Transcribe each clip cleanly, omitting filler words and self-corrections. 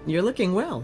You're looking well.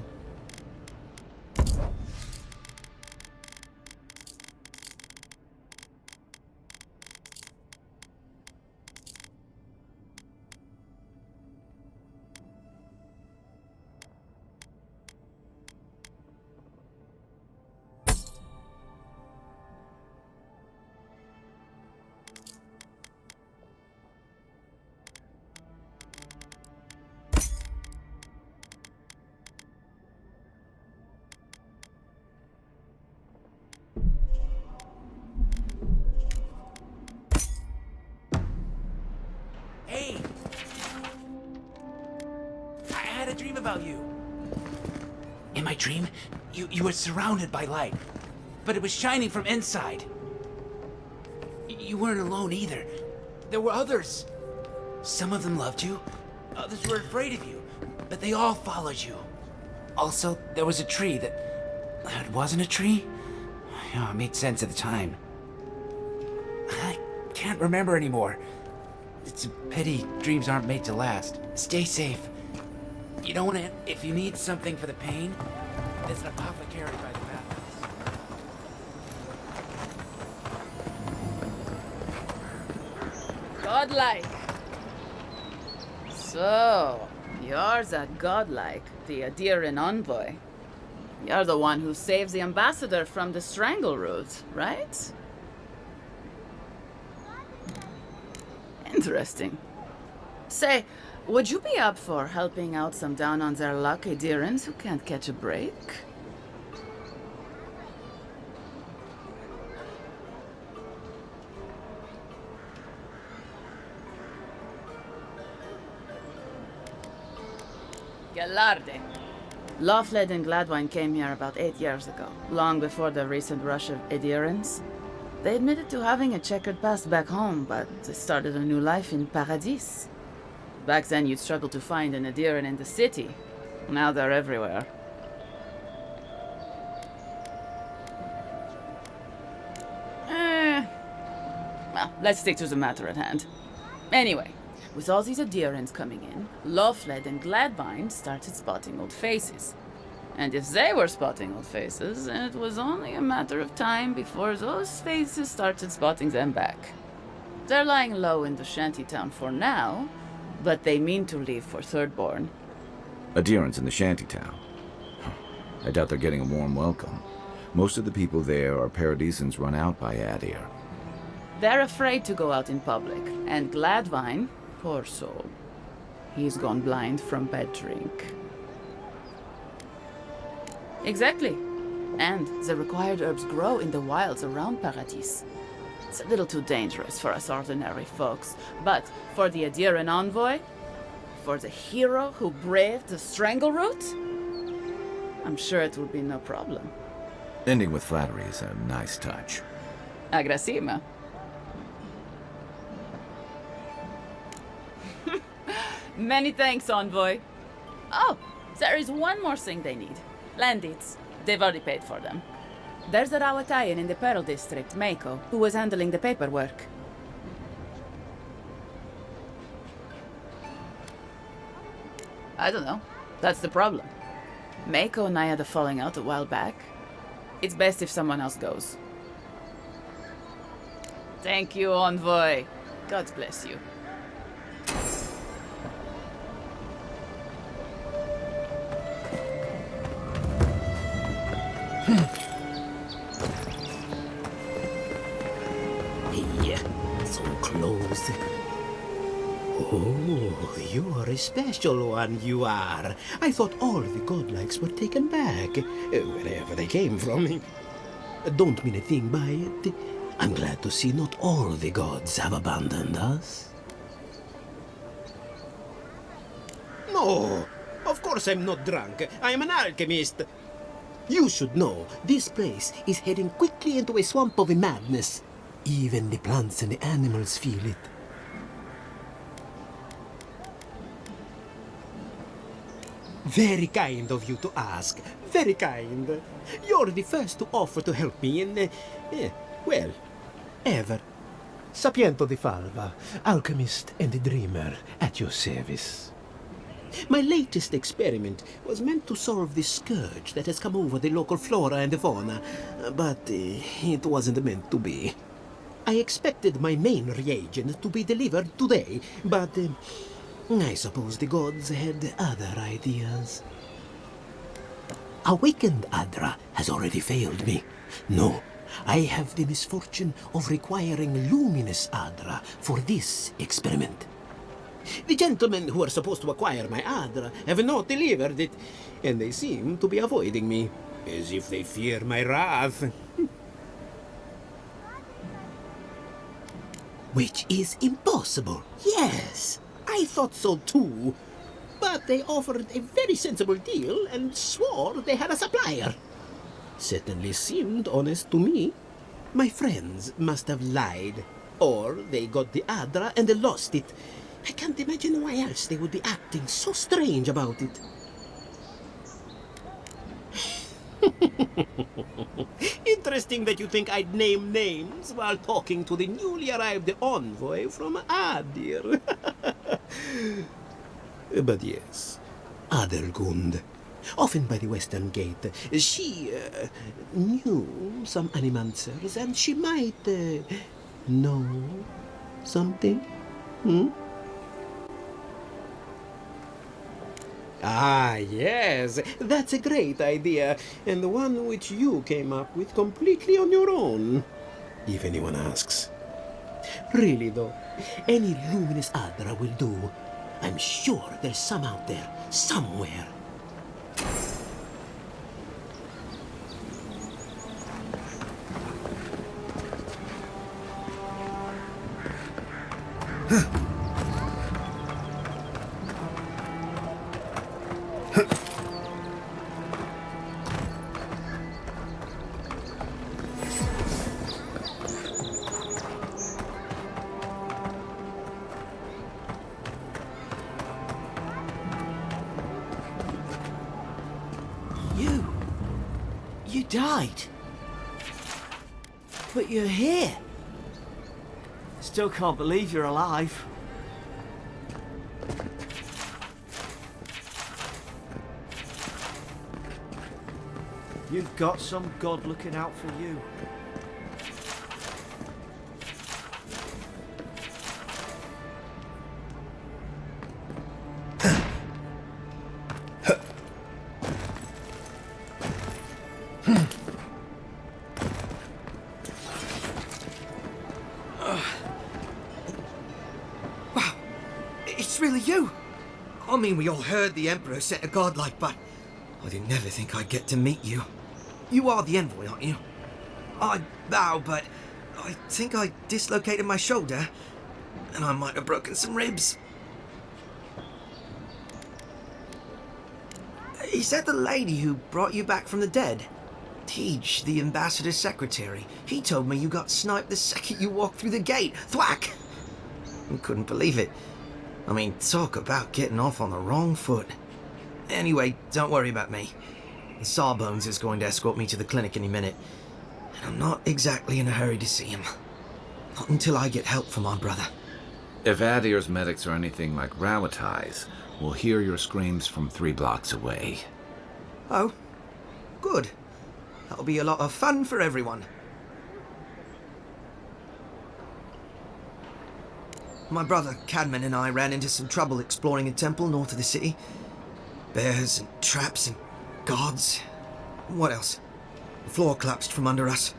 Hey! I had a dream about you. In my dream, you were surrounded by light, but it was shining from inside. You weren't alone either. There were others. Some of them loved you, others were afraid of you, but they all followed you. Also, there was a tree that... It wasn't a tree? It made sense at the time. I can't remember anymore. It's a pity dreams aren't made to last. Stay safe. You know, if you need something for the pain, there's an apothecary by the bathhouse. Godlike. So, you're that godlike, the Adiran envoy. You're the one who saves the ambassador from the strangle root, right? Interesting. Say, would you be up for helping out some down-on-their-luck Adirans who can't catch a break? Galarde. Lawfled and Gladwine came here about 8 years ago, long before the recent rush of Adirans. They admitted to having a checkered past back home, but they started a new life in Paradis. Back then, you'd struggle to find an Adiran in the city. Now they're everywhere. Well, let's stick to the matter at hand. Anyway, with all these Adirans coming in, Lawfled and Gladwine started spotting old faces. And if they were spotting old faces, then it was only a matter of time before those faces started spotting them back. They're lying low in the shantytown for now, but they mean to leave for Thirdborn. Adherents in the shantytown. I doubt they're getting a warm welcome. Most of the people there are Paradisans run out by Adir. They're afraid to go out in public, and Gladwine, poor soul, he's gone blind from bad drink. Exactly. And the required herbs grow in the wilds around Paradis. It's a little too dangerous for us ordinary folks, but for the Adiran envoy, for the hero who braved the strangle root, I'm sure it will be no problem. Ending with flattery is a nice touch. Agrasima. Many thanks, envoy. Oh, there is one more thing they need. Land deeds. They've already paid for them. There's a Rawatayan in the Pearl District, Mako, who was handling the paperwork. I don't know. That's the problem. Mako and I had a falling out a while back. It's best if someone else goes. Thank you, envoy. God bless you. So close. Oh, you are a special one, you are. I thought all the godlikes were taken back, wherever they came from. Don't mean a thing by it. I'm glad to see not all the gods have abandoned us. No, of course I'm not drunk. I am an alchemist. You should know, this place is heading quickly into a swamp of madness. Even the plants and the animals feel it. Very kind of you to ask. Very kind. You're the first to offer to help me in, well, ever. Sapiento di Falva, alchemist and dreamer at your service. My latest experiment was meant to solve the scourge that has come over the local flora and fauna, but it wasn't meant to be. I expected my main reagent to be delivered today, but I suppose the gods had other ideas. Awakened Adra has already failed me. No, I have the misfortune of requiring luminous Adra for this experiment. The gentlemen who are supposed to acquire my Adra have not delivered it, and they seem to be avoiding me, as if they fear my wrath. Which is impossible. Yes, I thought so too. But they offered a very sensible deal and swore they had a supplier. Certainly seemed honest to me. My friends must have lied. Or they got the Adra and they lost it. I can't imagine why else they would be acting so strange about it. Interesting that you think I'd name names while talking to the newly arrived envoy from Adir. But yes, Adelgund, often by the western gate, she knew some animancers, and she might know something. Ah, yes, that's a great idea, and the one which you came up with completely on your own, if anyone asks. Really, though, any luminous Adra will do. I'm sure there's some out there, somewhere. You died. But you're here. Still can't believe you're alive. You've got some god looking out for you. It's really you! I mean, we all heard the Emperor sent a godlike, but I didn't ever think I'd get to meet you. You are the envoy, aren't you? I bow, but I think I dislocated my shoulder, and I might have broken some ribs. Is that the lady who brought you back from the dead? Tej, the ambassador's secretary. He told me you got sniped the second you walked through the gate. Thwack! I couldn't believe it. I mean, talk about getting off on the wrong foot. Anyway, don't worry about me. The Sawbones is going to escort me to the clinic any minute. And I'm not exactly in a hurry to see him. Not until I get help from my brother. If Adir's medics are anything like Rawatai's, we'll hear your screams from 3 blocks away. Oh, good. That'll be a lot of fun for everyone. My brother, Cadman, and I ran into some trouble exploring a temple north of the city. Bears and traps and guards. What else? The floor collapsed from under us.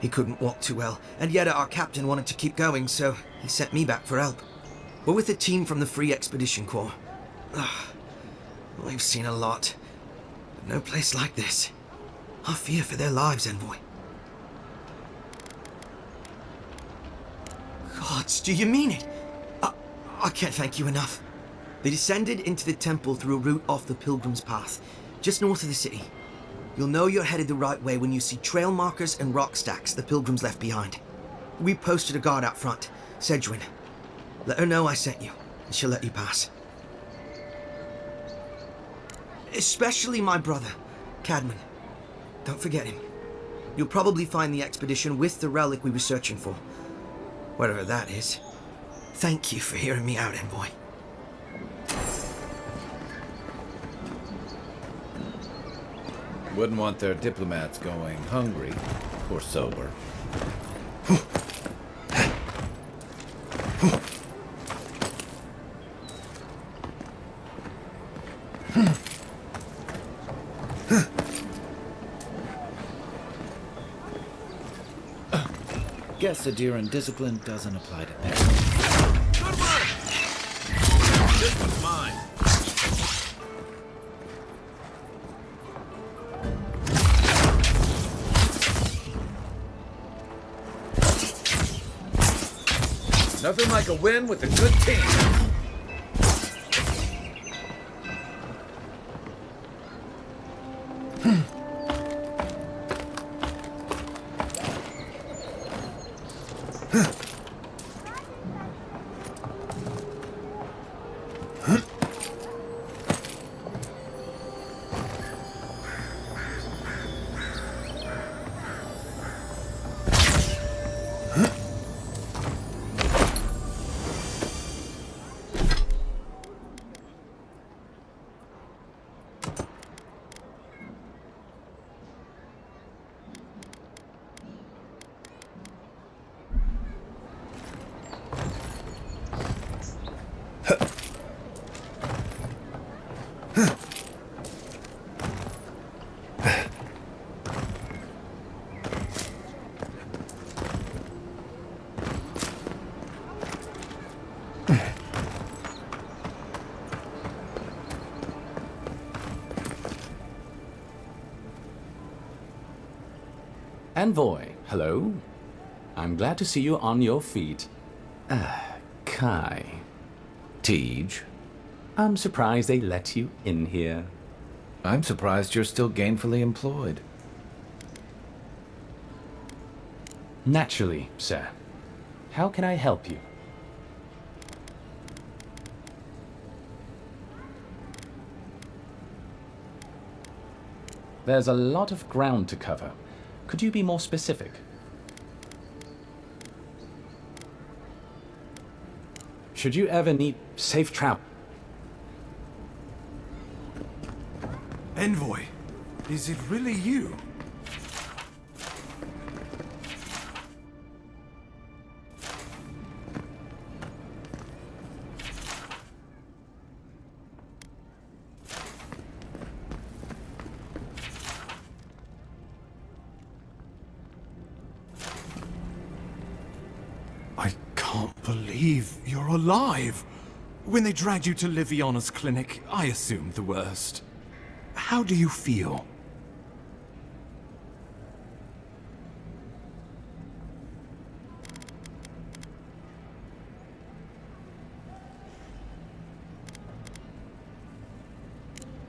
He couldn't walk too well, and yet our captain wanted to keep going, so he sent me back for help. We're with a team from the Free Expedition Corps. We've seen a lot, but no place like this. I fear for their lives, Envoy. Gods, do you mean it? I can't thank you enough. They descended into the temple through a route off the Pilgrim's Path, just north of the city. You'll know you're headed the right way when you see trail markers and rock stacks the Pilgrims left behind. We posted a guard out front, Sedgwin. Let her know I sent you, and she'll let you pass. Especially my brother, Cadman. Don't forget him. You'll probably find the expedition with the relic we were searching for. Whatever that is. Thank you for hearing me out, Envoy. Wouldn't want their diplomats going hungry or sober. Guess Adiran discipline doesn't apply to everyone. Good work! This one's mine. Nothing like a win with a good team. Envoy, hello. I'm glad to see you on your feet. Kai. Tej. I'm surprised they let you in here. I'm surprised you're still gainfully employed. Naturally, sir. How can I help you? There's a lot of ground to cover. Could you be more specific? Should you ever need safe travel? Envoy, is it really you? I can't believe you're alive. When they dragged you to Liviana's clinic, I assumed the worst. How do you feel?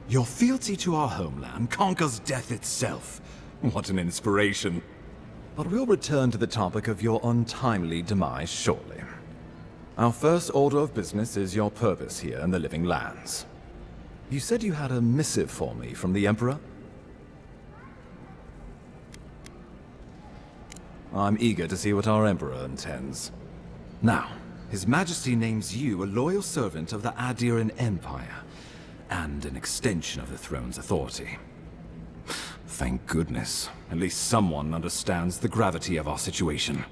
Your fealty to our homeland conquers death itself. What an inspiration. But we'll return to the topic of your untimely demise shortly. Our first order of business is your purpose here in the Living Lands. You said you had a missive for me from the Emperor? I'm eager to see what our Emperor intends. Now, His Majesty names you a loyal servant of the Adiran Empire, and an extension of the throne's authority. Thank goodness. At least someone understands the gravity of our situation.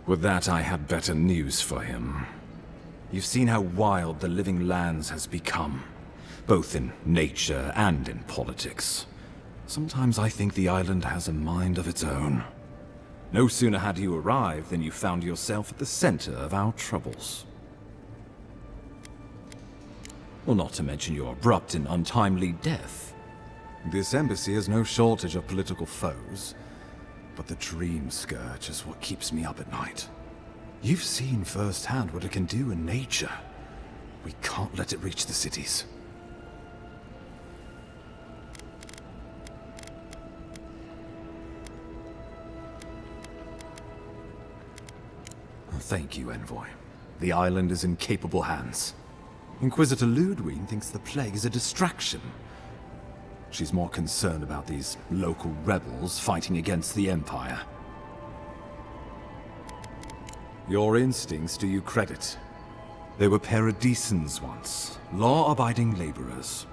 With that, I had better news for him. You've seen how wild the Living Lands has become, both in nature and in politics. Sometimes I think the island has a mind of its own. No sooner had you arrived than you found yourself at the center of our troubles. Well, not to mention your abrupt and untimely death. This embassy has no shortage of political foes, but the Dream Scourge is what keeps me up at night. You've seen firsthand what it can do in nature. We can't let it reach the cities. Thank you, Envoy. The island is in capable hands. Inquisitor Ludwig thinks the plague is a distraction. She's more concerned about these local rebels fighting against the Empire. Your instincts do you credit. They were paradisans once, law-abiding laborers.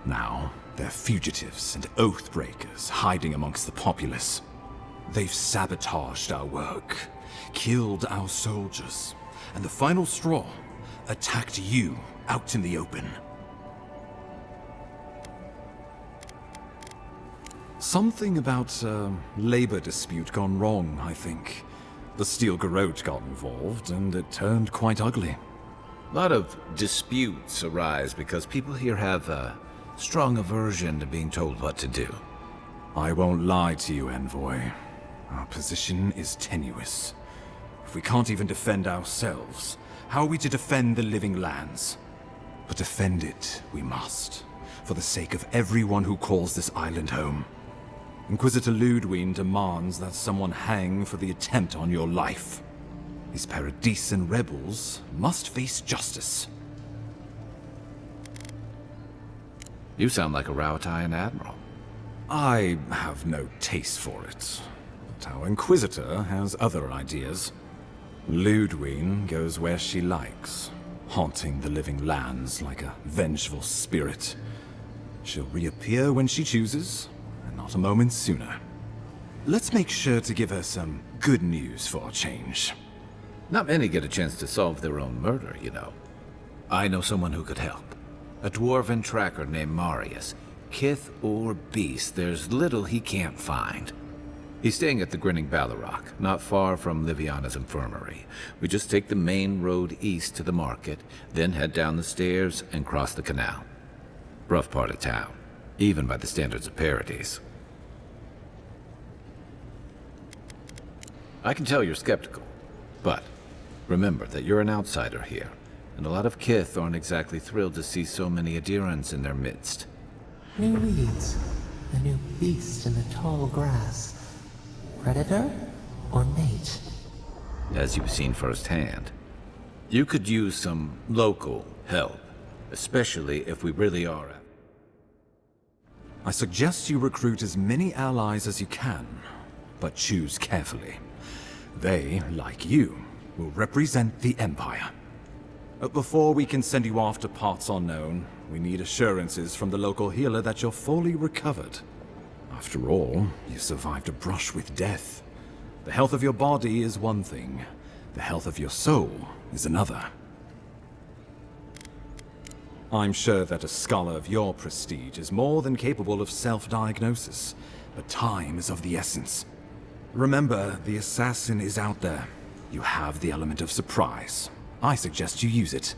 Now, they're fugitives and oath-breakers hiding amongst the populace. They've sabotaged our work, killed our soldiers, and the final straw, attacked you out in the open. Something about a labor dispute gone wrong, I think. The Steel Garrote got involved, and it turned quite ugly. A lot of disputes arise because people here have a strong aversion to being told what to do. I won't lie to you, Envoy. Our position is tenuous. If we can't even defend ourselves, how are we to defend the living lands? But defend it we must, for the sake of everyone who calls this island home. Inquisitor Luandi demands that someone hang for the attempt on your life. These Paradisan rebels must face justice. You sound like a Rauataian admiral. I have no taste for it, but our Inquisitor has other ideas. Luandi goes where she likes, haunting the living lands like a vengeful spirit. She'll reappear when she chooses, and not a moment sooner. Let's make sure to give her some good news for a change. Not many get a chance to solve their own murder, you know. I know someone who could help. A dwarven tracker named Marius. Kith or beast, there's little he can't find. He's staying at the Grinning Ballarrock, not far from Liviana's infirmary. We just take the main road east to the market, then head down the stairs and cross the canal. Rough part of town, even by the standards of Paradis. I can tell you're skeptical, but remember that you're an outsider here, and a lot of Kith aren't exactly thrilled to see so many Adherents in their midst. New weeds, a new beast in the tall grass. Predator or mate? As you've seen firsthand. You could use some local help, especially if we really are. I suggest you recruit as many allies as you can, but choose carefully. They, like you, will represent the Empire. But before we can send you off to parts unknown, we need assurances from the local healer that you're fully recovered. After all, you survived a brush with death. The health of your body is one thing. The health of your soul is another. I'm sure that a scholar of your prestige is more than capable of self-diagnosis, but time is of the essence. Remember, the assassin is out there. You have the element of surprise. I suggest you use it.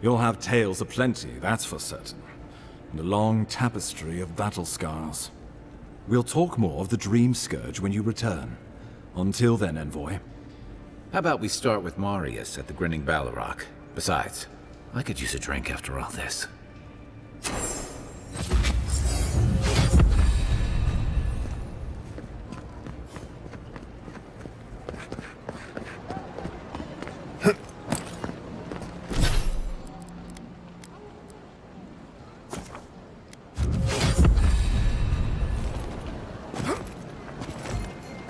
You'll have tales aplenty, that's for certain. And a long tapestry of battle scars. We'll talk more of the Dream Scourge when you return. Until then, Envoy. How about we start with Marius at the Grinning Ballarrock? Besides, I could use a drink after all this.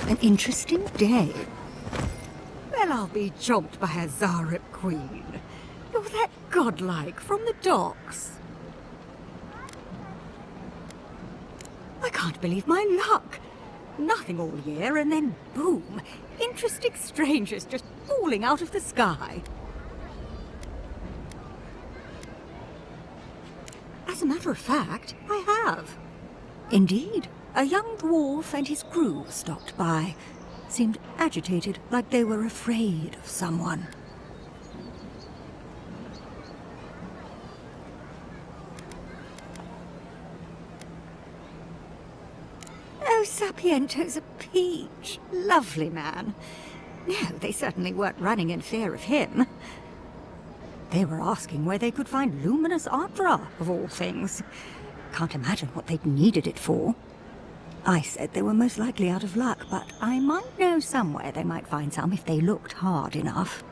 An interesting day. Well, I'll be jobbed by a Zarep queen. You're that godlike from the docks. I can't believe my luck. Nothing all year, and then boom, interesting strangers just falling out of the sky. As a matter of fact, I have. Indeed. A young dwarf and his crew stopped by. Seemed agitated, like they were afraid of someone. Oh, Sapiento's a peach. Lovely man. No, they certainly weren't running in fear of him. They were asking where they could find luminous Ardra, of all things. Can't imagine what they'd needed it for. I said they were most likely out of luck, but I might know somewhere they might find some if they looked hard enough.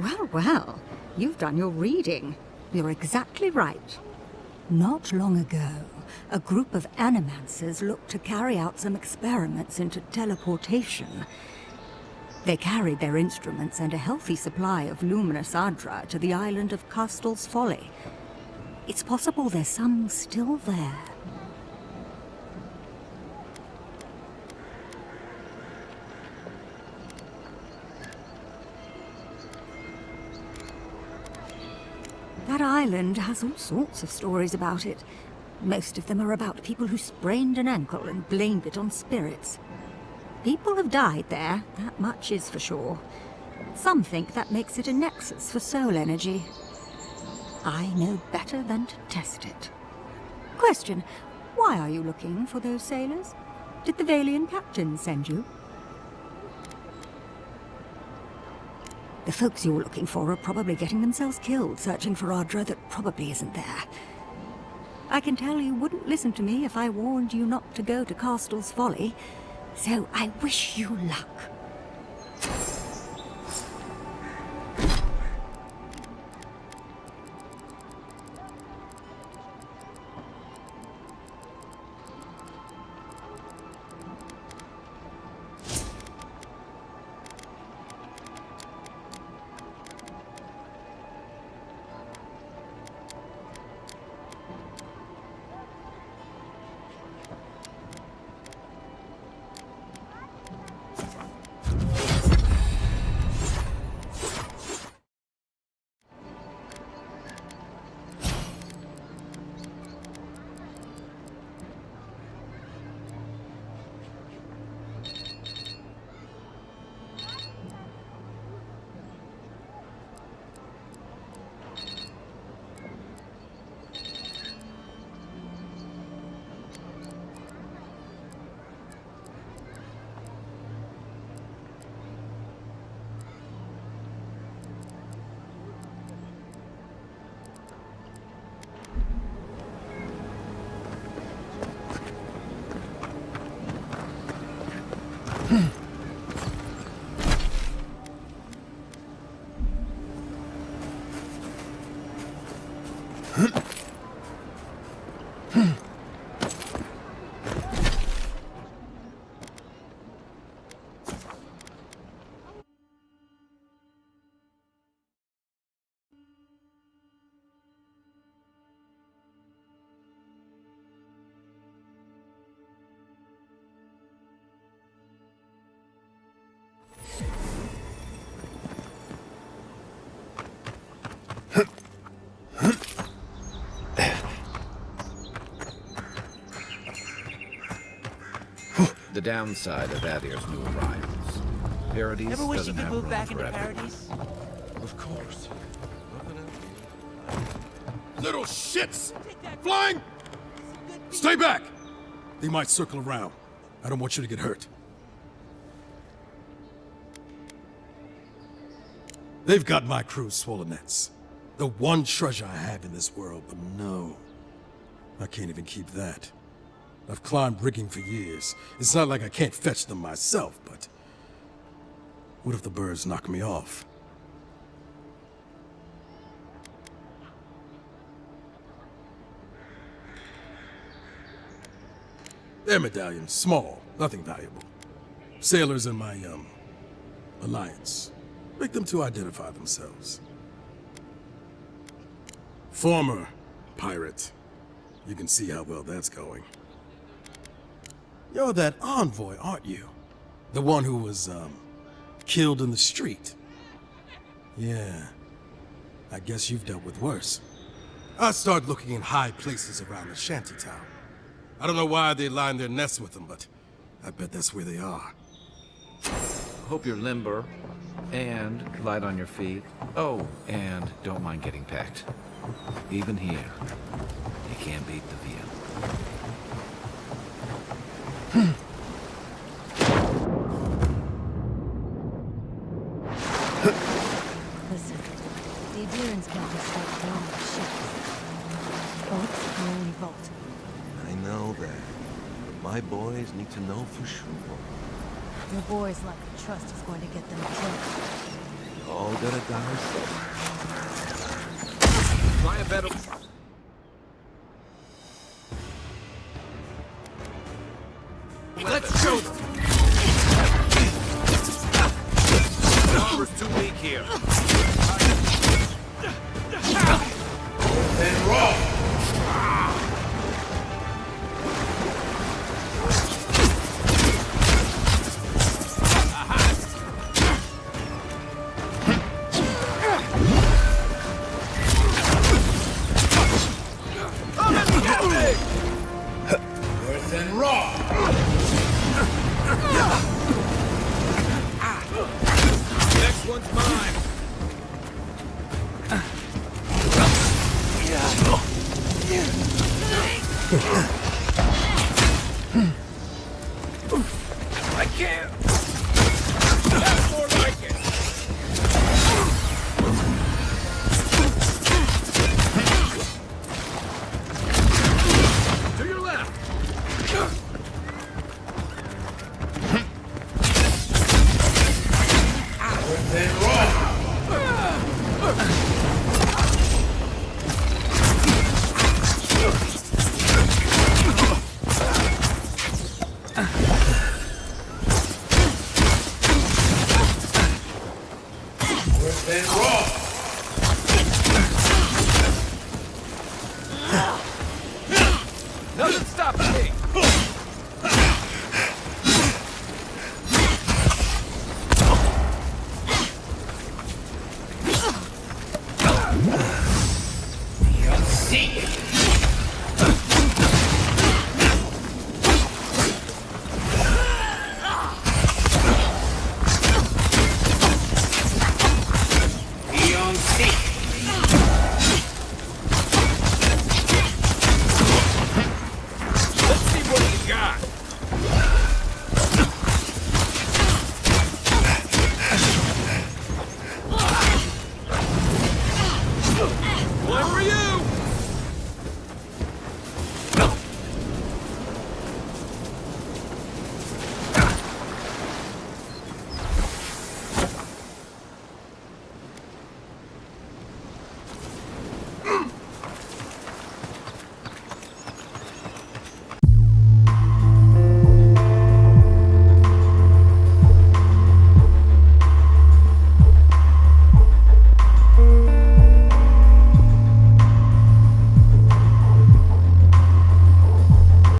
Well, well, you've done your reading. You're exactly right. Not long ago, a group of animancers looked to carry out some experiments into teleportation. They carried their instruments and a healthy supply of luminous adra to the island of Castel's Folly. It's possible there's some still there. That island has all sorts of stories about it. Most of them are about people who sprained an ankle and blamed it on spirits. People have died there, that much is for sure. Some think that makes it a nexus for soul energy. I know better than to test it. Question, why are you looking for those sailors? Did the Valian captain send you? The folks you're looking for are probably getting themselves killed searching for Adra that probably isn't there. I can tell you wouldn't listen to me if I warned you not to go to Castel's Folly, so I wish you luck. The downside of Adir's new arrivals. Paradise Ever wish you doesn't could have move room back for into everyone. Paradise? Of course. Little shits! Flying! Stay back! They might circle around. I don't want you to get hurt. They've got my crew's swollen nets. The one treasure I have in this world, but no. I can't even keep that. I've climbed rigging for years. It's not like I can't fetch them myself, but... what if the birds knock me off? They're medallions, small, nothing valuable. Sailors in my, alliance. Make them to identify themselves. Former pirate. You can see how well that's going. You're that envoy, aren't you? The one who was, killed in the street. Yeah. I guess you've dealt with worse. I start looking in high places around the shantytown. I don't know why they line their nests with them, but I bet that's where they are. Hope you're limber and light on your feet. Oh, and don't mind getting pecked. Even here, you can't beat the view. Listen, the Adherents can't just start blowing the ships. Boats can only vault. I know that, but my boys need to know for sure. Your boys lack the trust is going to get them killed. All gotta die somewhere. Try a better... Let's show them! Next one's mine. I can't. That's more like it. To your left. Nothing stopping me. See?